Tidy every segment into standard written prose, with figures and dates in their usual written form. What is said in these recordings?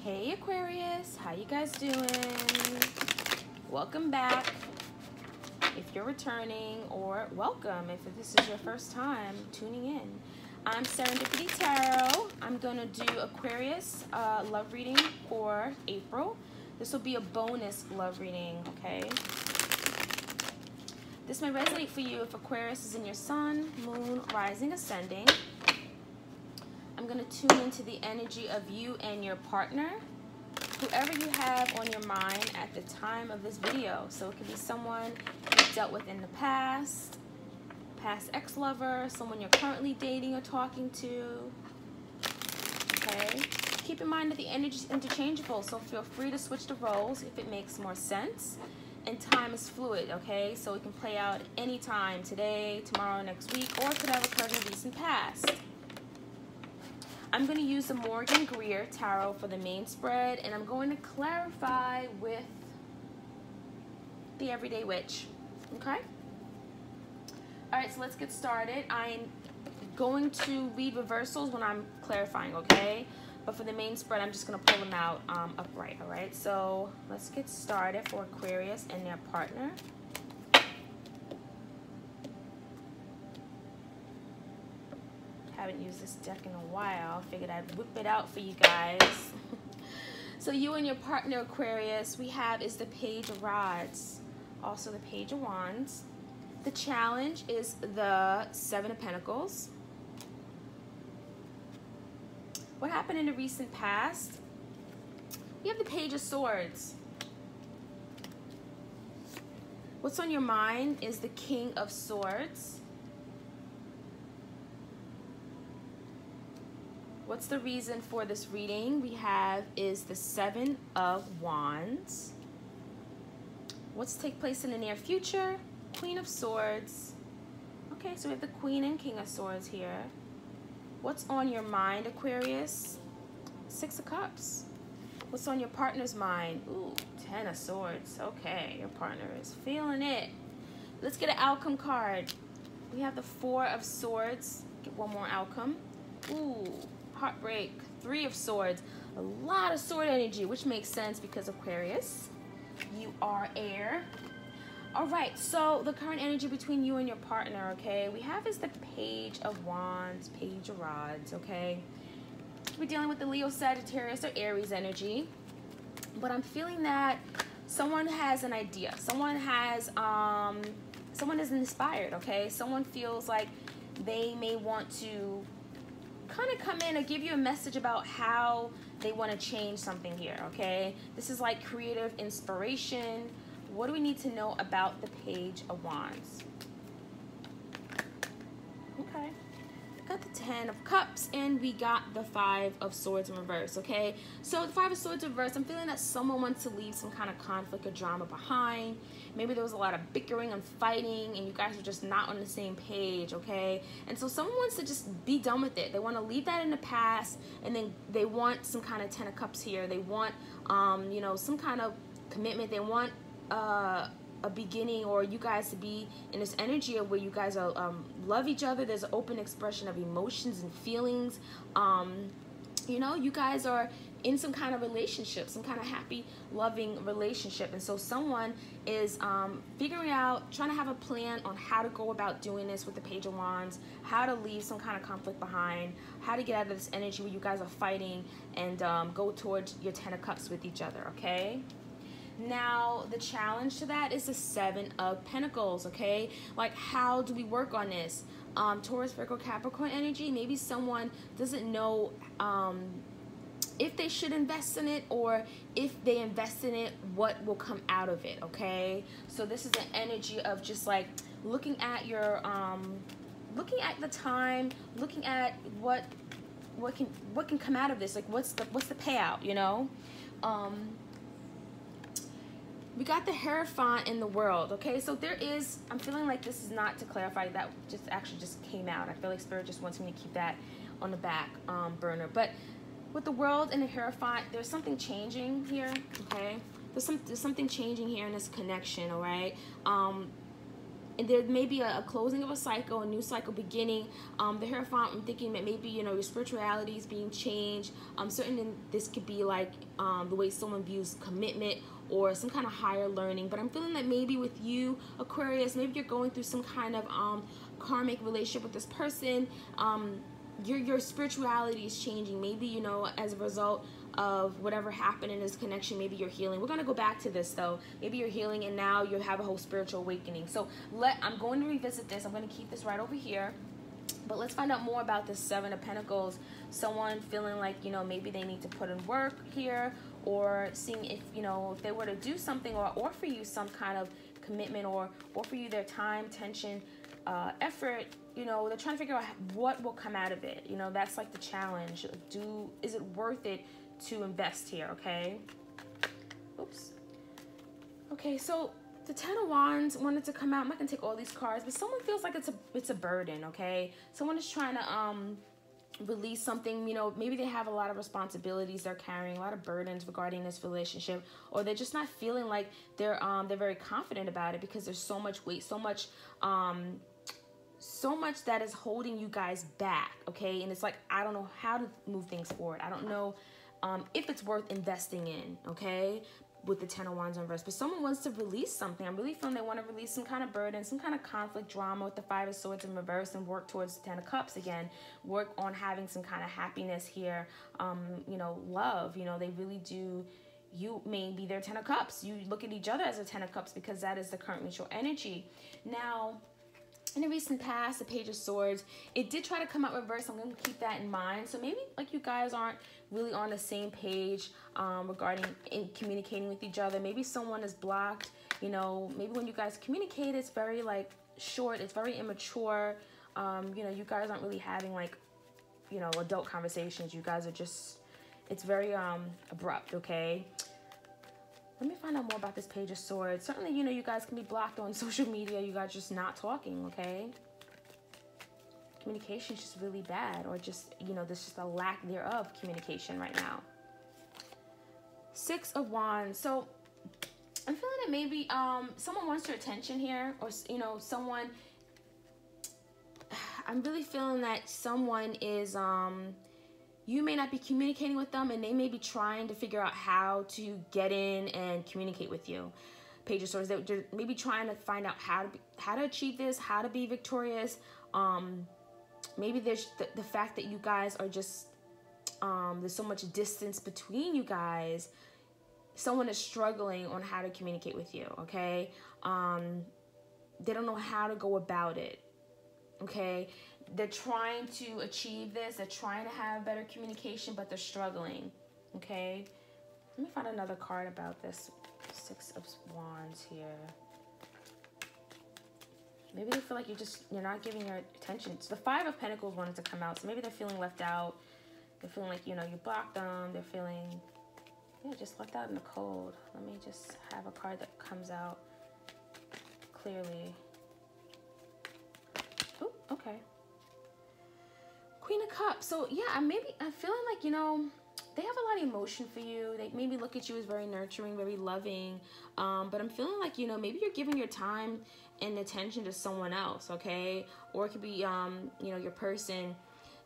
Hey Aquarius, how you guys doing? Welcome back if you're returning, or welcome if this is your first time tuning in. I'm Serendipity Tarot. I'm going to do Aquarius love reading for April. This will be a bonus love reading, okay? This may resonate for you if Aquarius is in your sun, moon, rising, ascending. I'm going to tune into the energy of you and your partner, whoever you have on your mind at the time of this video. So it could be someone you've dealt with in the past ex-lover, someone you're currently dating or talking to, okay? Keep in mind that the energy is interchangeable, so feel free to switch the roles if it makes more sense. And time is fluid, okay? So it can play out any time, today, tomorrow, next week, or it could have occurred in the recent past. I'm going to use the Morgan Greer Tarot for the main spread, and I'm going to clarify with the Everyday Witch, okay? All right, so let's get started. I'm going to read reversals when I'm clarifying, okay? But for the main spread, I'm just going to pull them out upright, all right? So let's get started for Aquarius and their partner. Haven't used this deck in a while. Figured I'd whip it out for you guys. So you and your partner, Aquarius, we have is the Page of Rods, also the Page of Wands. The challenge is the Seven of Pentacles. What happened in the recent past? We have the Page of Swords. What's on your mind is the King of Swords. What's the reason for this reading? We have is the Seven of Wands. What's to take place in the near future? Queen of Swords. Okay, so we have the Queen and King of Swords here. What's on your mind, Aquarius? Six of Cups. What's on your partner's mind? Ooh, Ten of Swords. Okay, your partner is feeling it. Let's get an outcome card. We have the Four of Swords. Get one more outcome. Ooh, heartbreak. Three of Swords. A lot of sword energy, which makes sense because Aquarius, you are air. All right, so the current energy between you and your partner, okay, we have is the Page of Wands, Page of Rods, okay? We're dealing with the Leo, Sagittarius, or Aries energy, but I'm feeling that someone has an idea. Someone has, someone is inspired, okay? Someone feels like they may want to kind of come in or give you a message about how they want to change something here, okay? This is like creative inspiration. What do we need to know about the Page of Wands? Okay. Got the Ten of Cups, and we got the Five of Swords in reverse, okay? So the Five of Swords in reverse, I'm feeling that someone wants to leave some kind of conflict or drama behind. Maybe there was a lot of bickering and fighting, and you guys are just not on the same page, okay? And so someone wants to just be done with it. They want to leave that in the past, and then they want some kind of Ten of Cups here. They want, you know, some kind of commitment. They want a beginning, or you guys to be in this energy of where you guys are love each other. There's an open expression of emotions and feelings. You know, you guys are in some kind of relationship, some kind of happy, loving relationship. And so someone is figuring out, trying to have a plan on how to go about doing this with the Page of Wands, how to leave some kind of conflict behind, how to get out of this energy where you guys are fighting and go towards your Ten of Cups with each other, okay? Now, the challenge to that is the Seven of Pentacles, okay? Like, how do we work on this? Taurus, Virgo, Capricorn energy, maybe someone doesn't know if they should invest in it, or if they invest in it, what will come out of it, okay? So this is an energy of just like looking at your, looking at the time, looking at what can come out of this, like what's the payout, you know? We got the Hierophant in the World, okay? So there is, I'm feeling like this is not to clarify, that just actually just came out. I feel like Spirit just wants me to keep that on the back burner. But with the World and the Hierophant, there's something changing here, okay? There's something changing here in this connection, all right? and there may be a closing of a cycle, a new cycle beginning. The Hierophant, I'm thinking that maybe, you know, your spirituality is being changed. Certainly this could be like the way someone views commitment or some kind of higher learning. But I'm feeling that maybe with you, Aquarius, maybe you're going through some kind of karmic relationship with this person. Your spirituality is changing. Maybe, you know, as a result of whatever happened in this connection, maybe you're healing. We're going to go back to this though. Maybe you're healing and now you have a whole spiritual awakening. So I'm going to revisit this. I'm going to keep this right over here. But let's find out more about this Seven of Pentacles. Someone feeling like, you know, maybe they need to put in work here, or seeing if, you know, if they were to do something or offer you some kind of commitment or offer you their time, attention, effort, you know, they're trying to figure out what will come out of it. You know, that's like the challenge. Is it worth it to invest here? Okay. Oops. Okay, so the Ten of Wands wanted to come out. I'm not gonna take all these cards, but someone feels like it's a burden. Okay, someone is trying to release something. You know, maybe they have a lot of responsibilities they're carrying, a lot of burdens regarding this relationship, or they're just not feeling like they're very confident about it because there's so much weight, so much that is holding you guys back. Okay, and it's like, I don't know how to move things forward. I don't know if it's worth investing in. Okay, with the Ten of Wands in reverse, but someone wants to release something. I'm really feeling they want to release some kind of burden, some kind of conflict, drama with the Five of Swords in reverse, and work towards the Ten of Cups again. Work on having some kind of happiness here. You know, love. You know, they really do. You may be their Ten of Cups. You look at each other as a Ten of Cups because that is the current mutual energy. Now, in the recent past, the Page of Swords, it did try to come out reverse. I'm going to keep that in mind. So maybe like you guys aren't really on the same page regarding communicating with each other. Maybe someone is blocked. You know, maybe when you guys communicate, it's very like short. It's very immature. You know, you guys aren't really having like, you know, adult conversations. You guys are just, it's very abrupt. Okay. Let me find out more about this Page of Swords. Certainly, you know, you guys can be blocked on social media. You guys just not talking, okay? Communication is just really bad, or just, you know, there's just a lack thereof communication right now. Six of Wands. So I'm feeling that maybe someone wants your attention here, or, you know, someone, I'm really feeling that someone is, you may not be communicating with them, and they may be trying to figure out how to get in and communicate with you. Page of Swords, they're maybe trying to find out how to achieve this, how to be victorious. Maybe there's the fact that you guys are just, there's so much distance between you guys. Someone is struggling on how to communicate with you, okay? They don't know how to go about it, okay? They're trying to achieve this. They're trying to have better communication, but they're struggling, okay? Let me find another card about this Six of Wands here. Maybe they feel like you're not giving your attention. So the Five of Pentacles wanted to come out, so maybe they're feeling left out. They're feeling like, you know, you blocked them. They're feeling, yeah, just left out in the cold. Let me just have a card that comes out clearly. Oh, okay. Queen of Cups. So yeah, I'm feeling like, you know, they have a lot of emotion for you. They maybe look at you as very nurturing, very loving. But I'm feeling like, you know, maybe you're giving your time and attention to someone else, okay? Or it could be, you know, your person.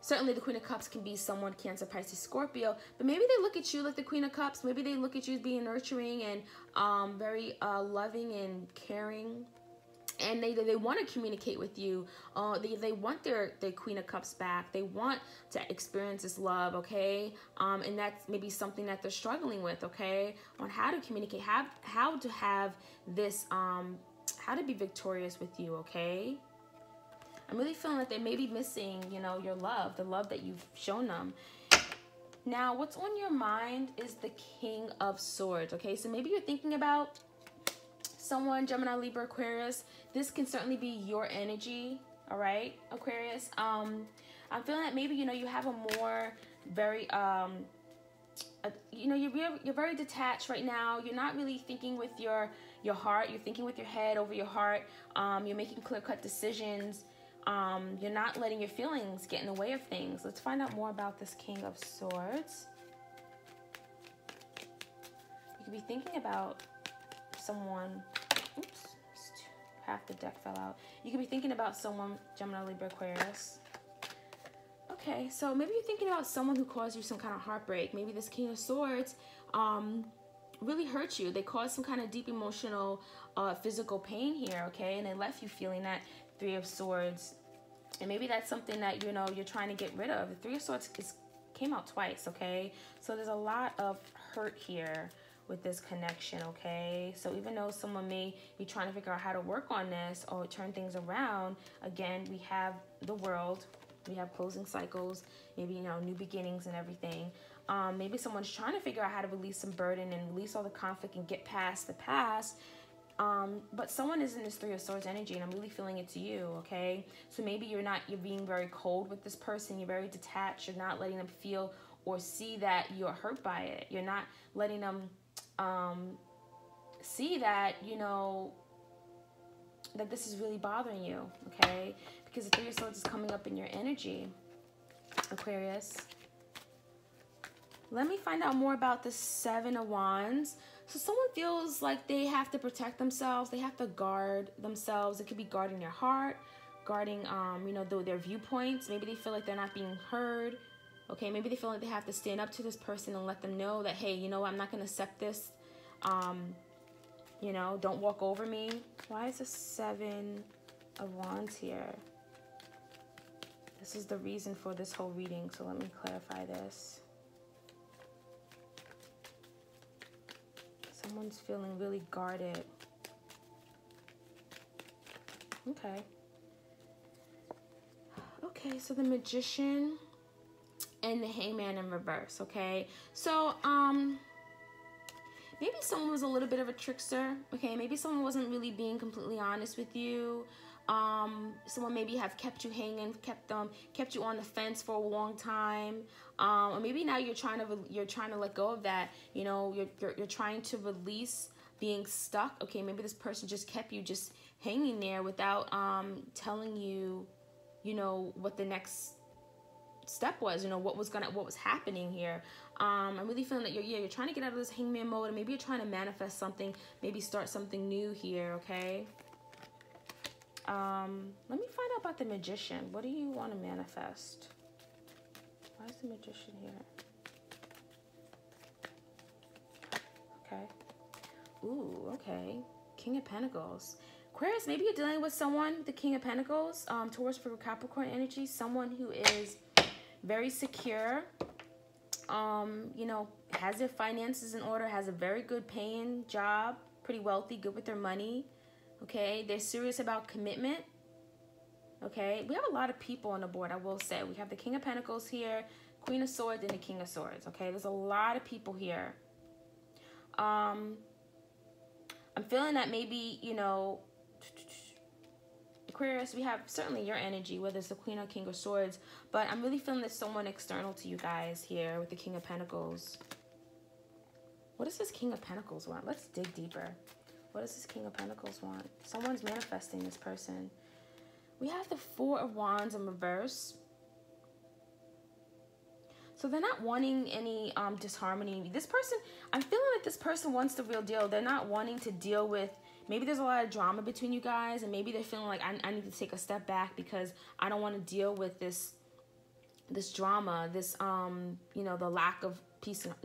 Certainly the Queen of Cups can be someone, Cancer, Pisces, Scorpio. But maybe they look at you like the Queen of Cups. Maybe they look at you as being nurturing and very loving and caring. And they want to communicate with you. They want their Queen of Cups back. They want to experience this love, okay? And that's maybe something that they're struggling with, okay? On how to communicate, how to have this, how to be victorious with you, okay? I'm really feeling that they may be missing, you know, your love, the love that you've shown them. Now, what's on your mind is the King of Swords, okay? So maybe you're thinking about someone, Gemini, Libra, Aquarius. This can certainly be your energy, all right, Aquarius. I'm feeling that maybe, you know, you have a more very, you know, you're very detached right now. You're not really thinking with your heart. You're thinking with your head over your heart. You're making clear-cut decisions. You're not letting your feelings get in the way of things. Let's find out more about this King of Swords. You could be thinking about someone, oops, half the deck fell out. You could be thinking about someone, Gemini, Libra, Aquarius. Okay, so maybe you're thinking about someone who caused you some kind of heartbreak. Maybe this King of Swords really hurt you. They caused some kind of deep emotional, physical pain here, okay? And they left you feeling that Three of Swords. And maybe that's something that, you know, you're trying to get rid of. The Three of Swords came out twice, okay? So there's a lot of hurt here with this connection, okay? So even though someone may be trying to figure out how to work on this or turn things around, again, we have the World. We have closing cycles, maybe, you know, new beginnings and everything. Maybe someone's trying to figure out how to release some burden and release all the conflict and get past the past. But someone is in this Three of Swords energy, and I'm really feeling it to you, okay? So maybe you're being very cold with this person. You're very detached. You're not letting them feel or see that you're hurt by it. You're not letting them see that, you know, that this is really bothering you, okay? Because the Three of Swords is coming up in your energy, Aquarius. Let me find out more about the Seven of Wands. So someone feels like they have to protect themselves. They have to guard themselves. It could be guarding their heart, guarding, you know, their viewpoints. Maybe they feel like they're not being heard. Okay, maybe they feel like they have to stand up to this person and let them know that, hey, you know, I'm not going to accept this. You know, don't walk over me. Why is the Seven of Wands here? This is the reason for this whole reading, so let me clarify this. Someone's feeling really guarded. Okay. Okay, so the Magician and the Hangman in reverse, okay? So, maybe someone was a little bit of a trickster, okay? Maybe someone wasn't really being completely honest with you. Someone maybe have kept you hanging, kept you on the fence for a long time. Or maybe now you're trying to let go of that. You know, you're trying to release being stuck. Okay, maybe this person just kept you just hanging there without telling you, you know, what the next step was, you know, what was happening here. I'm really feeling that you're trying to get out of this hangman mode, and maybe you're trying to manifest something, maybe start something new here, okay? Let me find out about the Magician. What do you want to manifest? Why is the Magician here? Okay. Ooh, okay. King of Pentacles. Aquarius, maybe you're dealing with someone, the King of Pentacles, Taurus, Virgo, Capricorn energy, someone who is very secure, you know, has their finances in order, has a very good paying job, pretty wealthy, good with their money, okay? They're serious about commitment, okay? We have a lot of people on the board, I will say. We have the King of Pentacles here, Queen of Swords, and the King of Swords, okay? There's a lot of people here. I'm feeling that maybe, you know, Aquarius, we have certainly your energy, whether it's the Queen or King of Swords, but I'm really feeling there's someone external to you guys here with the King of Pentacles. What does this King of Pentacles want? Let's dig deeper. What does this King of Pentacles want? Someone's manifesting this person. We have the Four of Wands in reverse. So they're not wanting any disharmony. This person, I'm feeling like this person wants the real deal. They're not wanting to deal with, maybe there's a lot of drama between you guys, and maybe they're feeling like I need to take a step back because I don't want to deal with this drama, this you know, the lack of peace and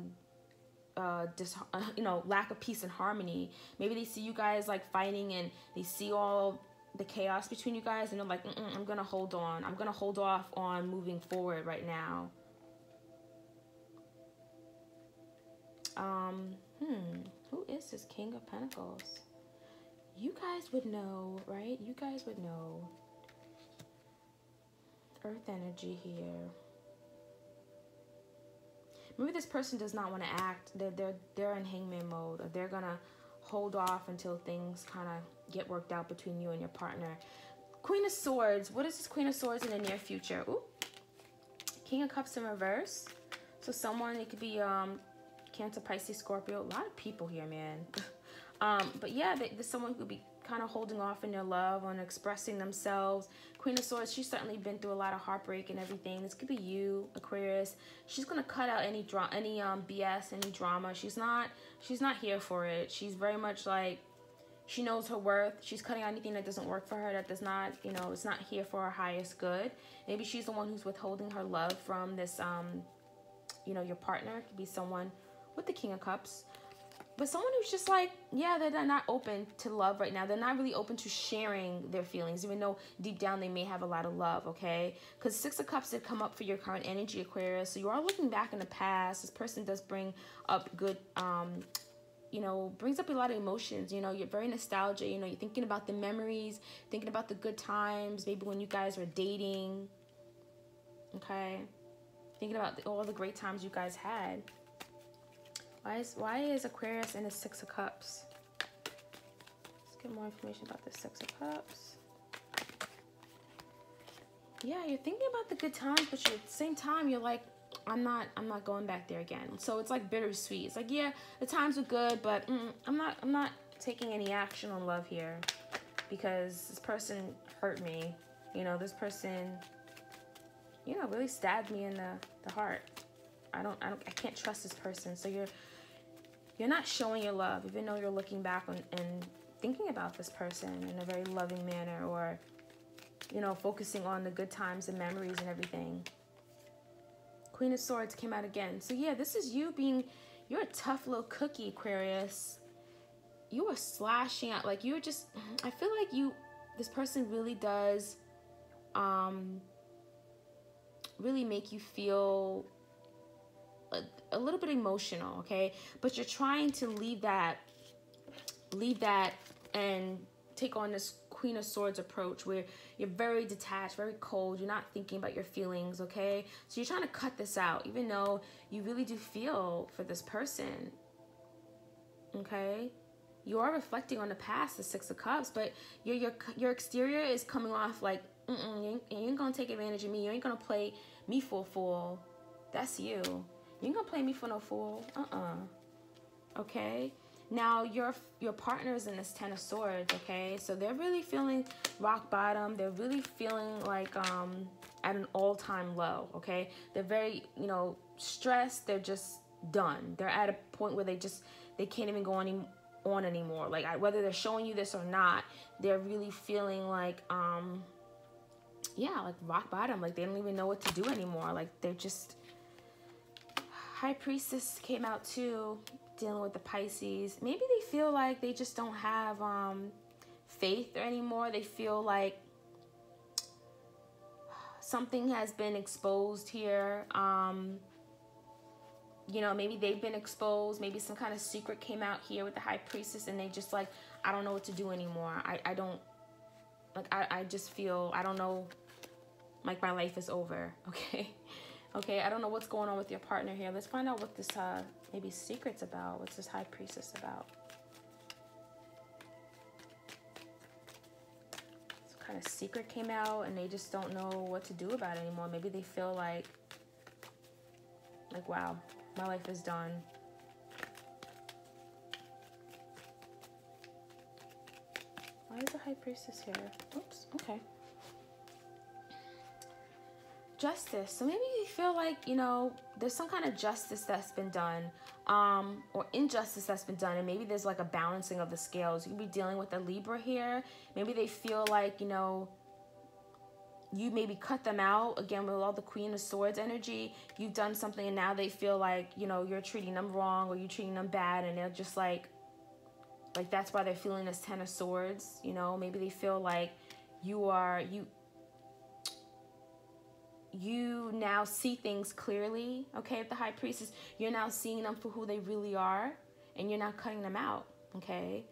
you know, lack of peace and harmony. Maybe they see you guys like fighting, and they see all the chaos between you guys, and they're like, I'm gonna hold on. I'm gonna hold off on moving forward right now. Who is this King of Pentacles? You guys would know, right? You guys would know. Earth energy here. Maybe this person does not want to act. They're in hangman mode, or they're gonna hold off until things kind of get worked out between you and your partner. Queen of Swords. What is this Queen of Swords in the near future? Ooh. King of Cups in reverse. So someone, it could be Cancer, Pisces, Scorpio. A lot of people here, man. But yeah, there's someone who could be kind of holding off in their love, on expressing themselves. Queen of Swords, she's certainly been through a lot of heartbreak and everything. This could be you, Aquarius. She's gonna cut out any BS, any drama. She's not here for it. She's very much like, She knows her worth. She's cutting out anything that doesn't work for her, that does not, you know, it's not here for her highest good. Maybe she's the one who's withholding her love from this, you know, your partner. It could be someone with the King of Cups. But someone who's just like, yeah, they're not open to love right now. They're not really open to sharing their feelings, even though deep down they may have a lot of love, okay? Because Six of Cups did come up for your current energy, Aquarius. So you are looking back in the past. This person does bring up good, you know, brings up a lot of emotions. You know, you're very nostalgic. You know, you're thinking about the memories, thinking about the good times, maybe when you guys were dating, okay? Thinking about all the great times you guys had. Why is Aquarius in the Six of Cups? Let's get more information about the Six of Cups. Yeah, you're thinking about the good times, but at the same time, you're like, I'm not going back there again. So it's like bittersweet. It's like, yeah, the times were good, but I'm not taking any action on love here because this person hurt me. You know, this person, you know, really stabbed me in the heart. I can't trust this person. So you're not showing your love, even though you're looking back and thinking about this person in a very loving manner, or, you know, focusing on the good times and memories and everything. Queen of Swords came out again. So yeah, this is you being, you're a tough little cookie, Aquarius. You are slashing out. Like, you're just, I feel like this person really does really make you feel a little bit emotional, okay? But you're trying to leave that and take on this Queen of Swords approach where you're very detached, very cold. You're not thinking about your feelings, okay? So you're trying to cut this out, even though you really do feel for this person, okay? You are reflecting on the past, the Six of Cups, but your exterior is coming off like, you ain't gonna take advantage of me. You ain't gonna play me for a fool. That's you. You ain't gonna play me for no fool. Okay? Now, your partner is in this Ten of Swords, okay? So they're really feeling rock bottom. They're really feeling like at an all-time low, okay? They're very, you know, stressed. They're just done. They're at a point where they can't even go on anymore. Like, whether they're showing you this or not, they're really feeling like, yeah, like rock bottom. Like, they don't even know what to do anymore. Like, they're just... High Priestess came out too, dealing with the Pisces. Maybe they feel like they just don't have faith anymore. They feel like something has been exposed here. You know, maybe they've been exposed. Maybe some kind of secret came out here with the High Priestess, and they just like, I don't know what to do anymore. I don't, like, I just feel, I don't know, like my life is over, okay? Okay, I don't know what's going on with your partner here. Let's find out what this maybe secret's about. What's this High Priestess about? Some kind of secret came out and they just don't know what to do about it anymore. Maybe they feel like, wow, my life is done. Why is the High Priestess here? Oops, okay. Justice. So maybe you feel like, you know, there's some kind of justice that's been done, or injustice that's been done, and maybe there's like a balancing of the scales. You could be dealing with a Libra here. Maybe they feel like, you know, you maybe cut them out, again, with all the Queen of Swords energy. You've done something and now they feel like, you know, you're treating them wrong or you're treating them bad, and they're just like that's why they're feeling this Ten of Swords, you know. Maybe they feel like you now see things clearly, okay? If the High Priestess, you're now seeing them for who they really are, and you're not cutting them out, okay?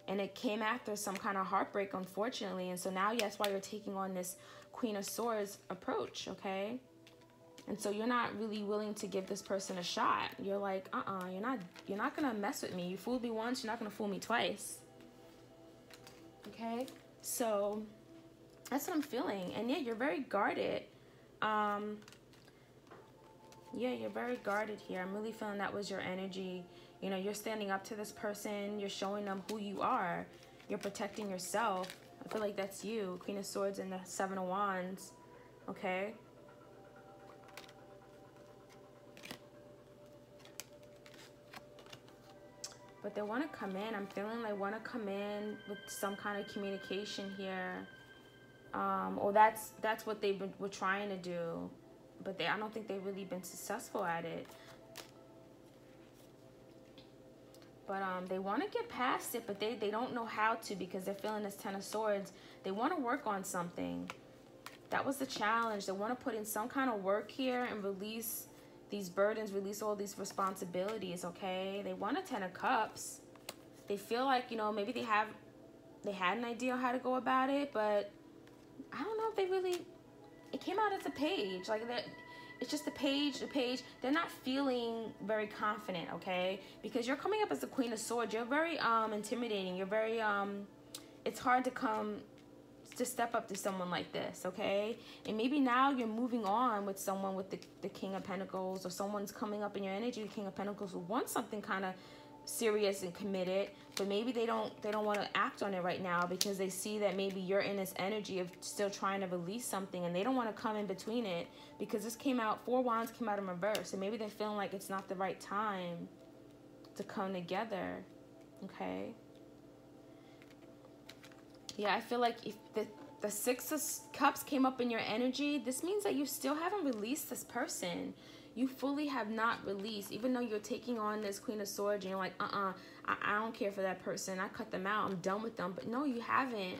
And it came after some kind of heartbreak, unfortunately, and so now that's why you're taking on this Queen of Swords approach, okay? And so you're not really willing to give this person a shot. You're like, you're not gonna mess with me. You fooled me once, you're not gonna fool me twice, okay? So that's what I'm feeling. And yeah, you're very guarded. Yeah, you're very guarded here. I'm really feeling that was your energy. You know, you're standing up to this person. You're showing them who you are. You're protecting yourself. I feel like that's you. Queen of Swords and the Seven of Wands. Okay. But they want to come in. I'm feeling they want to come in with some kind of communication here. Or that's what were trying to do. But I don't think they've really been successful at it. But they want to get past it, but they don't know how to, because they're feeling this Ten of Swords. They want to work on something. That was the challenge. They want to put in some kind of work here and release these burdens, release all these responsibilities, okay? They want a Ten of Cups. They feel like, you know, maybe they had an idea on how to go about it, but I don't know if they really, it came out as a page. Like, it's just the page. They're not feeling very confident, okay? Because you're coming up as the Queen of Swords. You're very intimidating. You're very, it's hard to step up to someone like this, okay? And maybe now you're moving on with someone with the King of Pentacles, or someone's coming up in your energy, the King of Pentacles, who wants something kind of serious and committed, but maybe they don't want to act on it right now because they see that maybe you're in this energy of still trying to release something, and they don't want to come in between it, because this came out, 4 Wands came out in reverse, and maybe they're feeling like it's not the right time to come together, okay? Yeah, I feel like if the Six of Cups came up in your energy, this means that you still haven't released this person. You fully have not released, even though you're taking on this Queen of Swords and you're like, I don't care for that person. I cut them out. I'm done with them. But no, you haven't.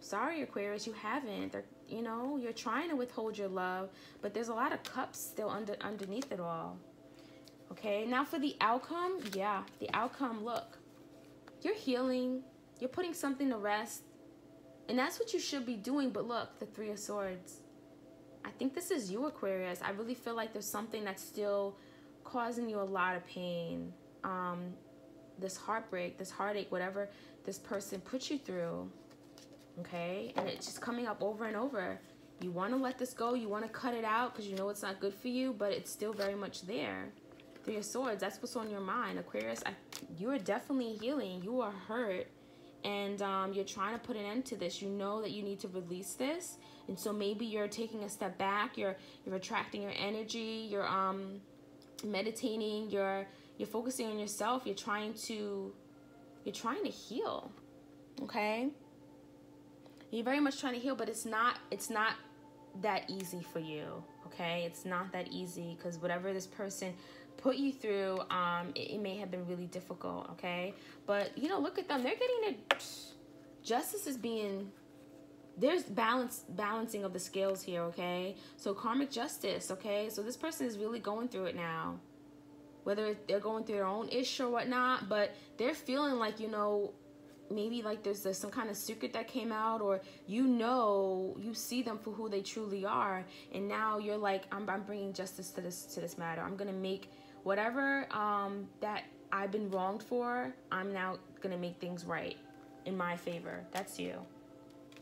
Sorry, Aquarius, you haven't. You know, you're trying to withhold your love, but there's a lot of cups still underneath it all. Okay, now for the outcome, yeah, the outcome, look. You're healing. You're putting something to rest. And that's what you should be doing. But look, the Three of Swords. I think this is you, Aquarius. I really feel like there's something that's still causing you a lot of pain. This heartbreak, this heartache, whatever this person put you through. Okay? And it's just coming up over and over. You want to let this go. You want to cut it out because you know it's not good for you. But it's still very much there. Three of Swords. That's what's on your mind. Aquarius, you are definitely healing. You are hurt. And you're trying to put an end to this. You know that you need to release this, and so maybe you're taking a step back. You're attracting your energy. You're meditating. You're focusing on yourself. You're trying to heal. Okay. You're very much trying to heal, but it's not that easy for you. Okay, it's not that easy because whatever this person put you through, it may have been really difficult, okay? But, you know, look at them. They're getting it. Justice is being, there's balancing of the scales here, okay? So karmic justice, okay? So this person is really going through it now. Whether they're going through their own issue or whatnot, but they're feeling like, you know, maybe like there's some kind of secret that came out, or you see them for who they truly are, and now you're like, I'm bringing justice to this matter. I'm gonna make whatever that I've been wronged for, I'm now gonna make things right in my favor. That's you,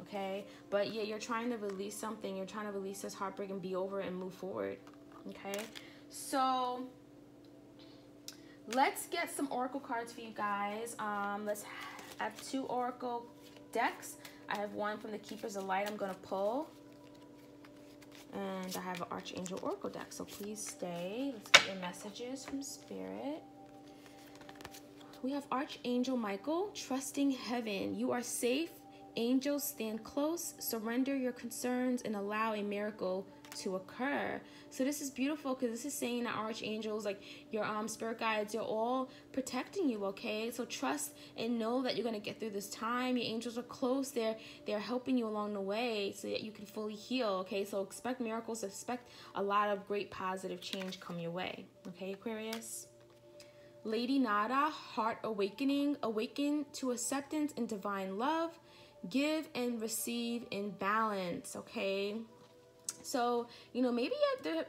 okay? But yeah, you're trying to release something. You're trying to release this heartbreak and be over it and move forward, okay? So let's get some oracle cards for you guys. Let's have 2 oracle decks. I have one from the Keepers of Light I'm going to pull. And I have an Archangel Oracle deck. So please stay. Let's get your messages from Spirit. We have Archangel Michael, trusting heaven. You are safe. Angels, stand close. Surrender your concerns and allow a miracle to occur. So this is beautiful because this is saying that archangels, like your spirit guides, they're all protecting you, okay? So trust and know that you're going to get through this time. Your angels are close. They're helping you along the way so that you can fully heal, okay? So expect miracles, expect a lot of great positive change come your way, okay, Aquarius? Lady Nada, heart awakening, awaken to acceptance and divine love, give and receive in balance, okay? So, you know, maybe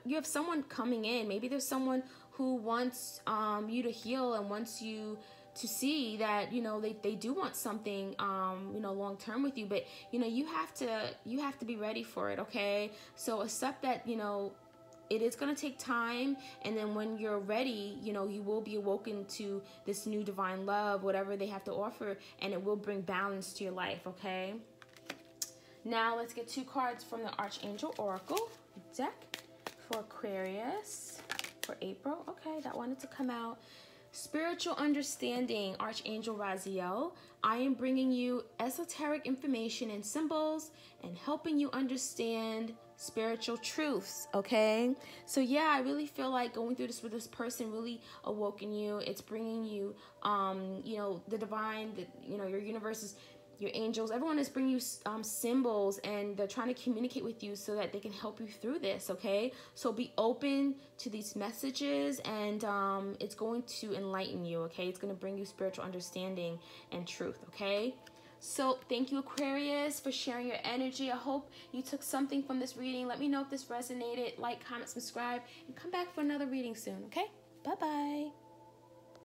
you have someone coming in. Maybe there's someone who wants you to heal and wants you to see that, you know, they do want something, you know, long term with you. But, you know, you have to be ready for it, okay? So accept that, you know, it is going to take time. And then when you're ready, you know, you will be awoken to this new divine love, whatever they have to offer, and it will bring balance to your life, okay? Now let's get 2 cards from the Archangel Oracle deck for Aquarius for April. Okay, that wanted to come out. Spiritual understanding, Archangel Raziel. I am bringing you esoteric information and symbols and helping you understand spiritual truths, okay? So yeah, I really feel like going through this with this person really awoken you. It's bringing you, you know, the divine, you know, your universe, your angels, everyone is bringing you symbols, and they're trying to communicate with you so that they can help you through this, okay? So be open to these messages, and it's going to enlighten you, okay? It's going to bring you spiritual understanding and truth, okay? So thank you, Aquarius, for sharing your energy. I hope you took something from this reading. Let me know if this resonated. Like, comment, subscribe, and come back for another reading soon, okay? Bye-bye.